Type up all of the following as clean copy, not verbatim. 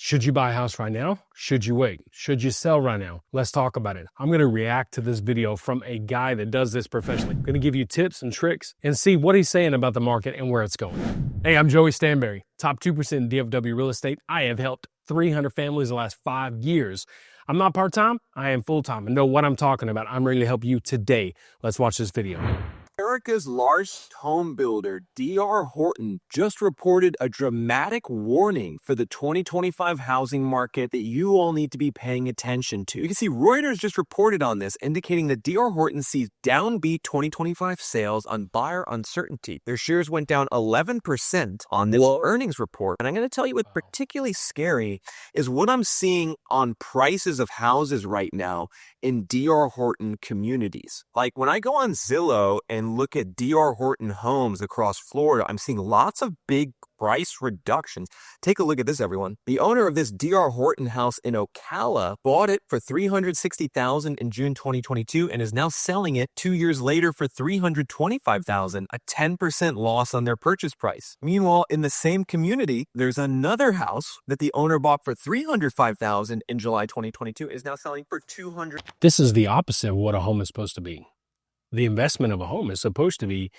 Should you buy a house right now? Should you wait? Should you sell right now? Let's talk about it. I'm going to react to this video from a guy that does this professionally. I'm going to give you tips and tricks and see what he's saying about the market and where it's going. Hey, I'm Joey Stanberry, top 2% in DFW real estate. I have helped 300 families the last 5 years. I'm not part-time, I am full-time and know what I'm talking about. I'm ready to help you today. Let's watch this video. America's largest home builder, DR Horton, just reported a dramatic warning for the 2025 housing market that you all need to be paying attention to. You can see Reuters just reported on this, indicating that DR Horton sees downbeat 2025 sales on buyer uncertainty. Their shares went down 11% on this earnings report. And I'm going to tell you what's particularly scary is what I'm seeing on prices of houses right now in DR Horton communities. Like when I go on Zillow and look at DR Horton homes across Florida, I'm seeing lots of big price reductions. Take a look at this, everyone. The owner of this DR Horton house in Ocala bought it for $360,000 in June 2022 and is now selling it 2 years later for $325,000, a 10% loss on their purchase price. Meanwhile, in the same community, there's another house that the owner bought for $305,000 in July 2022 is now selling for $200,000. This is the opposite of what a home is supposed to be. The investment of a home is supposed to be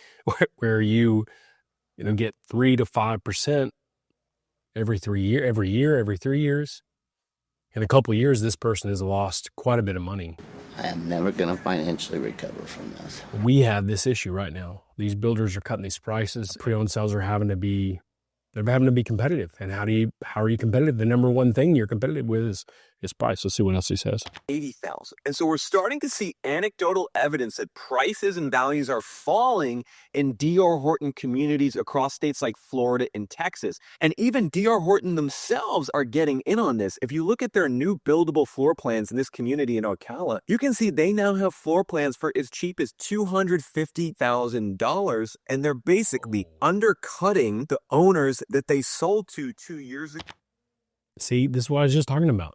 where you get 3 to 5% every 3 years. In a couple of years, this person has lost quite a bit of money. I am never going to financially recover from this. We have this issue right now. These builders are cutting these prices. Pre-owned sales are having to be competitive. And how are you competitive? The number one thing you're competitive with is price. Let's see what else he says. 80,000. And so we're starting to see anecdotal evidence that prices and values are falling in DR Horton communities across states like Florida and Texas. And even DR Horton themselves are getting in on this. If you look at their new buildable floor plans in this community in Ocala, you can see they now have floor plans for as cheap as $250,000. And they're basically undercutting the owners that they sold to 2 years ago. See, this is what I was just talking about.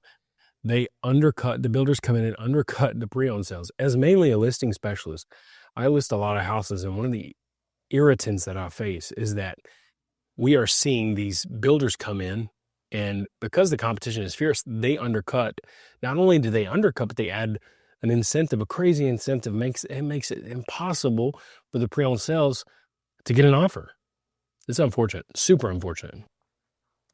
They undercut, the builders come in and undercut the pre-owned sales. As mainly a listing specialist, I list a lot of houses, and one of the irritants that I face is that we are seeing these builders come in, and because the competition is fierce, they undercut. Not only do they undercut, but they add an incentive, a crazy incentive, makes it impossible for the pre-owned sales to get an offer. It's unfortunate, super unfortunate.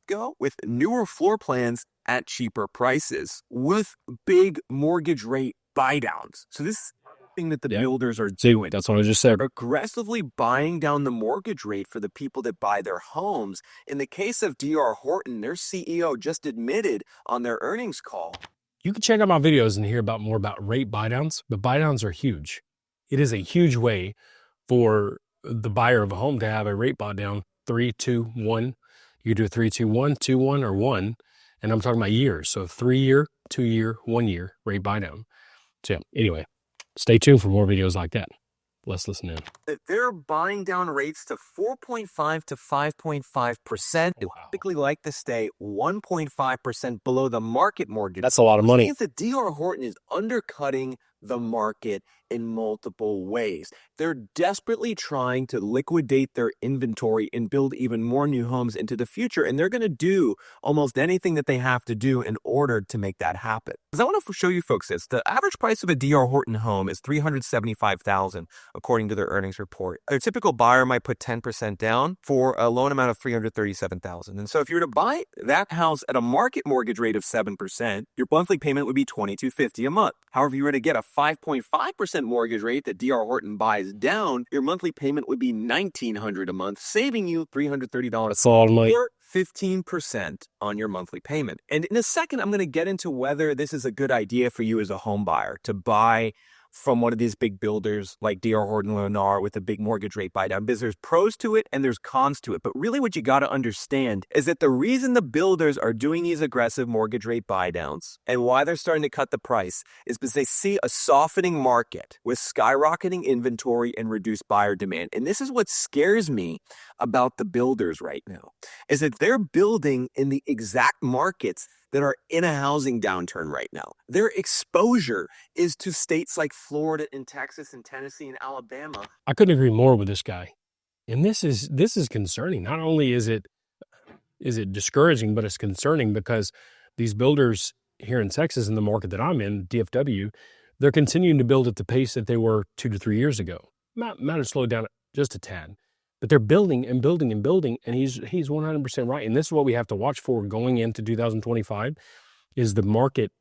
Go with newer floor plans at cheaper prices with big mortgage rate buy downs. So this is something that the builders are doing. That's what I just said. They're aggressively buying down the mortgage rate for the people that buy their homes. In the case of DR Horton, their CEO just admitted on their earnings call. You can check out my videos and hear more about rate buy downs, but buy downs are huge. It is a huge way for the buyer of a home to have a rate buy down 3, 2, 1. You do a 3, 2, 1, 2, 1, or 1. And I'm talking about years. So 3 year, 2 year, 1 year rate buy down. So yeah, anyway, stay tuned for more videos like that. Let's listen in. They're buying down rates to 4.5 to 5.5%. They typically like to stay 1.5% below the market mortgage. That's a lot of money. It means that DR Horton is undercutting the market in multiple ways. They're desperately trying to liquidate their inventory and build even more new homes into the future. And they're going to do almost anything that they have to do in order to make that happen. Because I want to show you folks this. The average price of a DR Horton home is $375,000, according to their earnings report. A typical buyer might put 10% down for a loan amount of $337,000. And so if you were to buy that house at a market mortgage rate of 7%, your monthly payment would be $2,250 a month. However, if you were to get a 5.5% mortgage rate that DR Horton buys down, your monthly payment would be $1,900 a month, saving you $330. That's all money. Or 15% on your monthly payment. And in a second, I'm going to get into whether this is a good idea for you as a home buyer to buy from one of these big builders like DR Horton Lennar with a big mortgage rate buy down, because there's pros to it and there's cons to it. But really what you got to understand is that the reason the builders are doing these aggressive mortgage rate buy downs and why they're starting to cut the price is because they see a softening market with skyrocketing inventory and reduced buyer demand. And this is what scares me about the builders right now, is that they're building in the exact markets that are in a housing downturn right now. Their exposure is to states like Florida and Texas and Tennessee and Alabama. I couldn't agree more with this guy. And this is concerning. Not only is it is it discouraging, but it's concerning because these builders here in Texas, in the market that I'm in, DFW, they're continuing to build at the pace that they were 2 to 3 years ago. Might have slowed down just a tad, but they're building and building and building, and he's 100% right. And this is what we have to watch for going into 2025, is the market.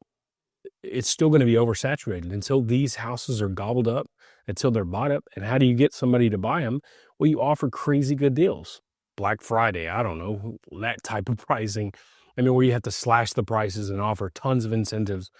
It's still going to be oversaturated until these houses are gobbled up, until they're bought up. And how do you get somebody to buy them? Well, you offer crazy good deals. Black Friday, I don't know, that type of pricing. I mean, where you have to slash the prices and offer tons of incentives.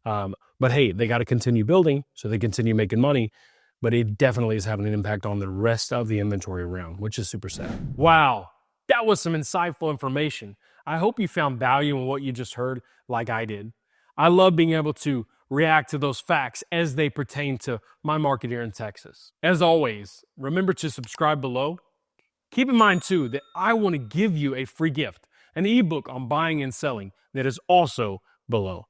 But hey, they got to continue building, so they continue making money. But it definitely is having an impact on the rest of the inventory around, which is super sad. Wow, that was some insightful information. I hope you found value in what you just heard like I did. I love being able to react to those facts as they pertain to my market here in Texas. As always, remember to subscribe below. Keep in mind too that I want to give you a free gift, an ebook on buying and selling that is also below.